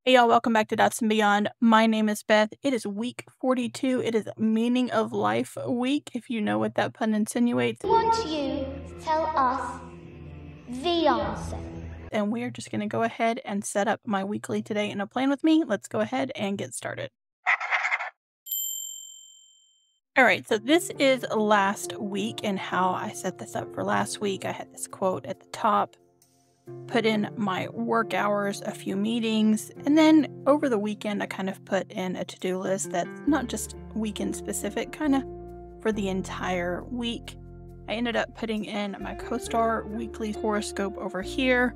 Hey y'all, welcome back to Dots and Beyond. My name is Beth. It is week 42. It is Meaning of Life week, if you know what that pun insinuates. I want you to tell us the answer. And we are just going to go ahead and set up my weekly today in a plan with me. Let's go ahead and get started. All right, so this is last week and how I set this up for last week. I had this quote at the top. Put in my work hours, a few meetings, and then over the weekend I kind of put in a to-do list that's not just weekend specific, kind of for the entire week. I ended up putting in my co-star weekly horoscope over here.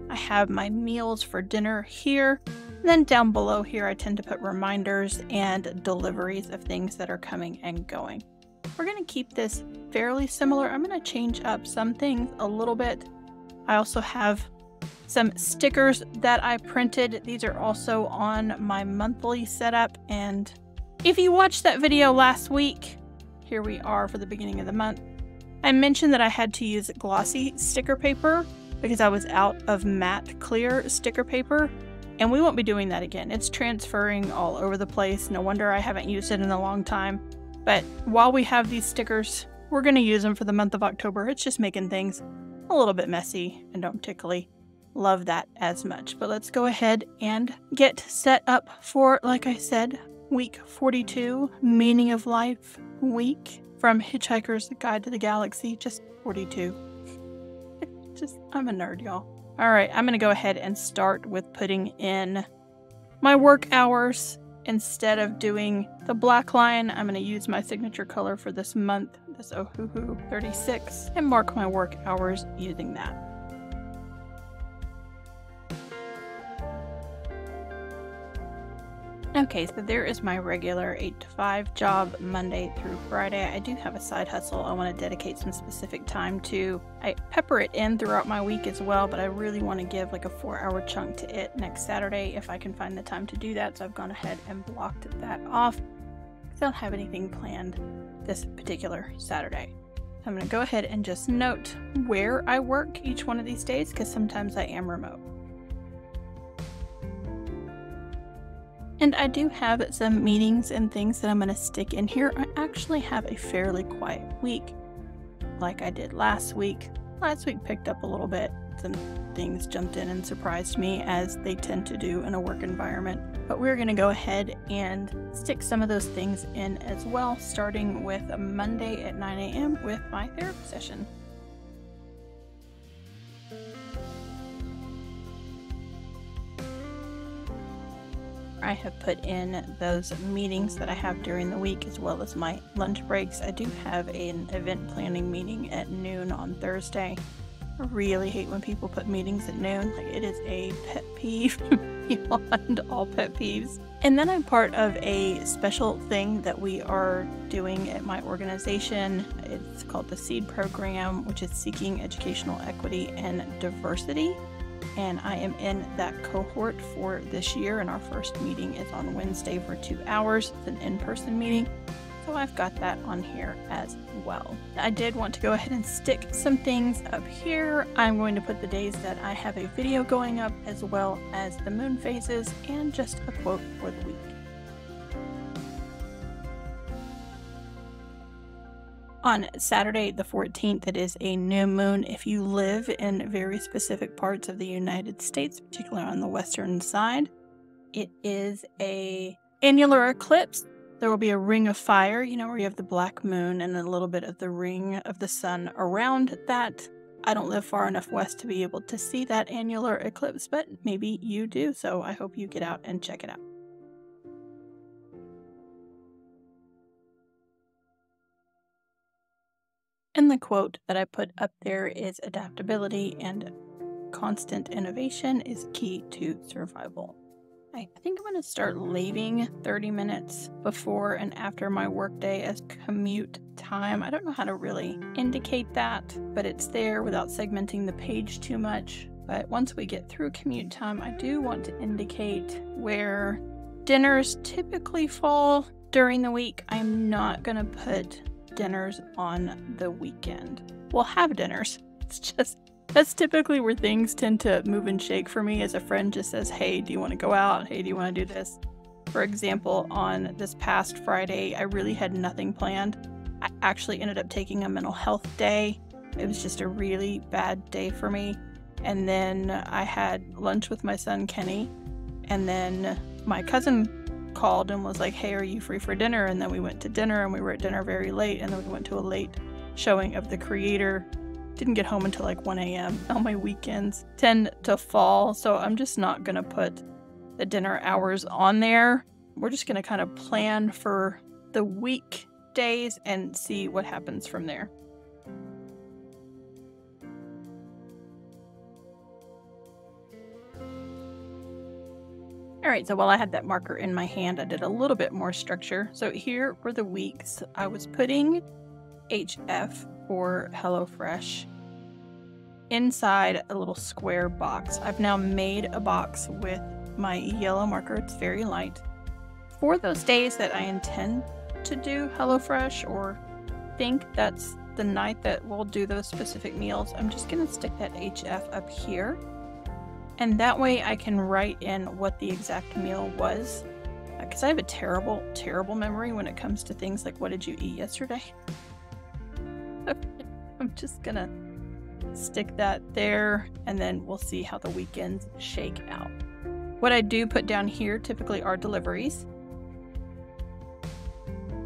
I have my meals for dinner here. And then down below here I tend to put reminders and deliveries of things that are coming and going. We're going to keep this fairly similar. I'm going to change up some things a little bit. I also have some stickers that I printed. These are also on my monthly setup. And if you watched that video last week, here we are for the beginning of the month. I mentioned that I had to use glossy sticker paper because I was out of matte clear sticker paper. And we won't be doing that again. It's transferring all over the place. No wonder I haven't used it in a long time. But while we have these stickers, we're going to use them for the month of October. It's just making things a little bit messy and don't particularly love that as much. But let's go ahead and get set up for, like I said, week 42, Meaning of Life week from Hitchhiker's Guide to the Galaxy. Just 42. I'm a nerd, y'all. All right, I'm going to go ahead and start with putting in my work hours. Instead of doing the black line, I'm going to use my signature color for this month, this Ohuhu 36, and mark my work hours using that. Okay, so there is my regular 8 to 5 job, Monday through Friday. I do have a side hustle I want to dedicate some specific time to. I pepper it in throughout my week as well, but I really want to give like a 4-hour chunk to it next Saturday if I can find the time to do that. So I've gone ahead and blocked that off because I don't have anything planned this particular Saturday. So I'm going to go ahead and just note where I work each one of these days because sometimes I am remote. And I do have some meetings and things that I'm going to stick in here. I actually have a fairly quiet week, like I did last week. Last week picked up a little bit. Some things jumped in and surprised me, as they tend to do in a work environment. But we're going to go ahead and stick some of those things in as well, starting with a Monday at 9 a.m. with my therapy session. I have put in those meetings that I have during the week as well as my lunch breaks. I do have an event planning meeting at noon on Thursday. I really hate when people put meetings at noon. Like, it is a pet peeve beyond all pet peeves. And then I'm part of a special thing that we are doing at my organization. It's called the SEED program, which is Seeking Educational Equity and Diversity. And I am in that cohort for this year, and our first meeting is on Wednesday for 2 hours. It's an in-person meeting, so I've got that on here as well. I did want to go ahead and stick some things up here. I'm going to put the days that I have a video going up, as well as the moon phases, and just a quote for the week. On Saturday the 14th, it is a new moon. If you live in very specific parts of the United States, particularly on the western side, it is an annular eclipse. There will be a ring of fire, you know, where you have the black moon and a little bit of the ring of the sun around that. I don't live far enough west to be able to see that annular eclipse, but maybe you do, so I hope you get out and check it out. And the quote that I put up there is, adaptability and constant innovation is key to survival. I think I'm going to start leaving 30 minutes before and after my workday as commute time. I don't know how to really indicate that, but it's there without segmenting the page too much. But once we get through commute time, I do want to indicate where dinners typically fall during the week. I'm not going to put dinners on the weekend. We'll have dinners. It's just That's typically where things tend to move and shake for me, as a friend just says, hey, do you want to go out? Hey, do you want to do this? For example, on this past Friday, I really had nothing planned. I actually ended up taking a mental health day. It was just a really bad day for me. And then I had lunch with my son, Kenny. And then my cousin called and was like, hey, are you free for dinner? And then we went to dinner, and we were at dinner very late. And then we went to a late showing of The Creator. Didn't get home until like 1 a.m. All my weekends tend to fall, so I'm just not going to put the dinner hours on there. We're just going to kind of plan for the weekdays and see what happens from there. Alright, so while I had that marker in my hand, I did a little bit more structure. So here were the weeks. I was putting HF for HelloFresh inside a little square box. I've now made a box with my yellow marker. It's very light. For those days that I intend to do HelloFresh or think that's the night that we'll do those specific meals, I'm just going to stick that HF up here. And that way I can write in what the exact meal was. Because I have a terrible, terrible memory when it comes to things like, what did you eat yesterday? I'm just gonna stick that there, and then we'll see how the weekends shake out. What I do put down here typically are deliveries.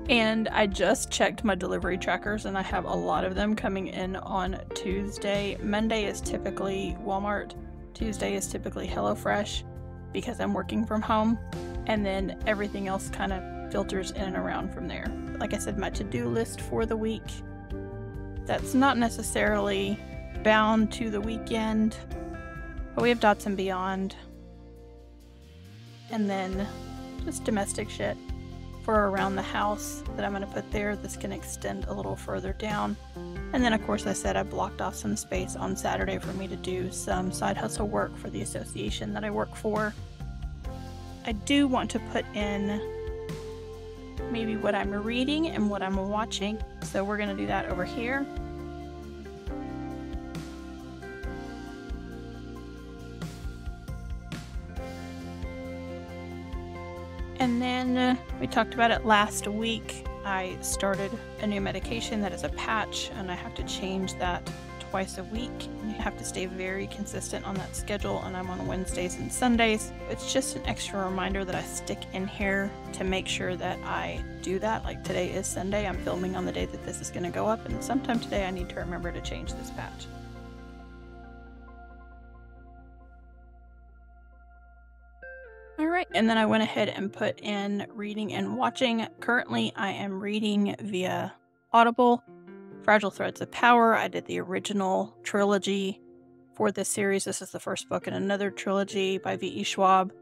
And I just checked my delivery trackers, and I have a lot of them coming in on Tuesday. Monday is typically Walmart. Tuesday is typically HelloFresh because I'm working from home. And then everything else kind of filters in and around from there. Like I said, my to-do list for the week, that's not necessarily bound to the weekend, but we have Dots and Beyond. And then just domestic shit for around the house that I'm going to put there. This can extend a little further down. And then, of course, I said I blocked off some space on Saturday for me to do some side hustle work for the association that I work for. I do want to put in maybe what I'm reading and what I'm watching. So we're going to do that over here. And then we talked about it last week. I started a new medication that is a patch, and I have to change that twice a week. You have to stay very consistent on that schedule, and I'm on Wednesdays and Sundays. It's just an extra reminder that I stick in here to make sure that I do that. Like today is Sunday, I'm filming on the day that this is going to go up, and sometime today I need to remember to change this patch. Alright, and then I went ahead and put in reading and watching. Currently I am reading via Audible Fragile Threads of Power. I did the original trilogy for this series. This is the first book in another trilogy by V.E. Schwab.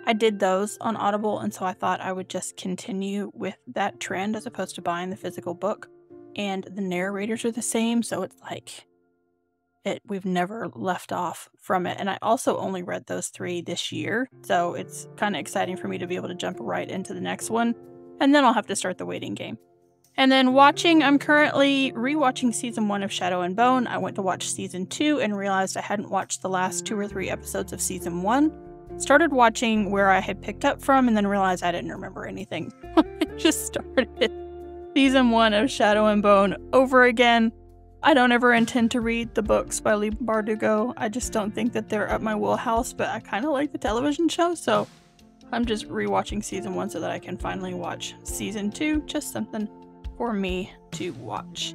I did those on Audible, and so I thought I would just continue with that trend as opposed to buying the physical book. And the narrators are the same, so it's like we've never left off from it. And I also only read those 3 this year, so it's kind of exciting for me to be able to jump right into the next one. And then I'll have to start the waiting game. And then watching, I'm currently rewatching season 1 of Shadow and Bone. I went to watch season 2 and realized I hadn't watched the last 2 or 3 episodes of season 1. Started watching where I had picked up from and then realized I didn't remember anything. I just started season 1 of Shadow and Bone over again. I don't ever intend to read the books by Lee Bardugo. I just don't think that they're up my wheelhouse, but I kind of like the television show, so I'm just rewatching season 1 so that I can finally watch season 2. Just something for me to watch.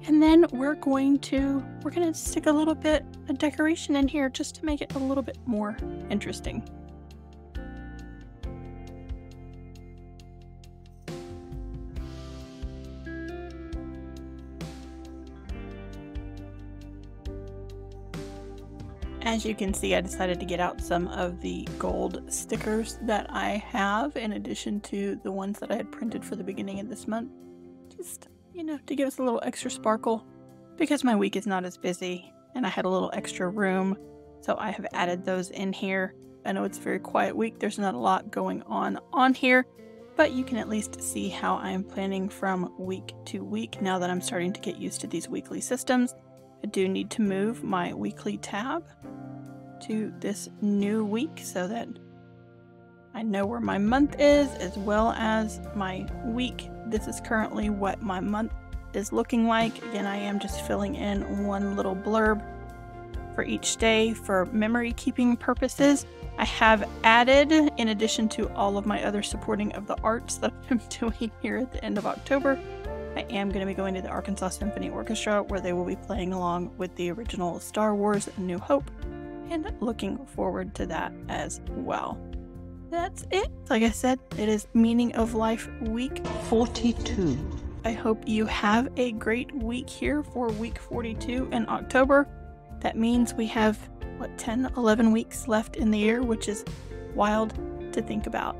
And then we're gonna stick a little bit of decoration in here just to make it a little bit more interesting. As you can see, I decided to get out some of the gold stickers that I have in addition to the ones that I had printed for the beginning of this month. Just, to give us a little extra sparkle because my week is not as busy and I had a little extra room. So I have added those in here. I know it's a very quiet week. There's not a lot going on here, but you can at least see how I'm planning from week to week now that I'm starting to get used to these weekly systems. I do need to move my weekly tab to this new week so that I know where my month is as well as my week. This is currently what my month is looking like. Again, I am just filling in one little blurb for each day for memory keeping purposes. I have added, in addition to all of my other supporting of the arts that I'm doing here at the end of October, I am going to be going to the Arkansas Symphony Orchestra where they will be playing along with the original Star Wars A New Hope, and looking forward to that as well. That's it. Like I said, it is Meaning of Life week 42. I hope you have a great week here for week 42 in October. That means we have, 10, 11 weeks left in the year, which is wild to think about.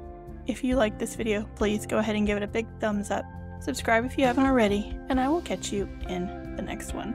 If you like this video, please go ahead and give it a big thumbs up. Subscribe if you haven't already, and I will catch you in the next one.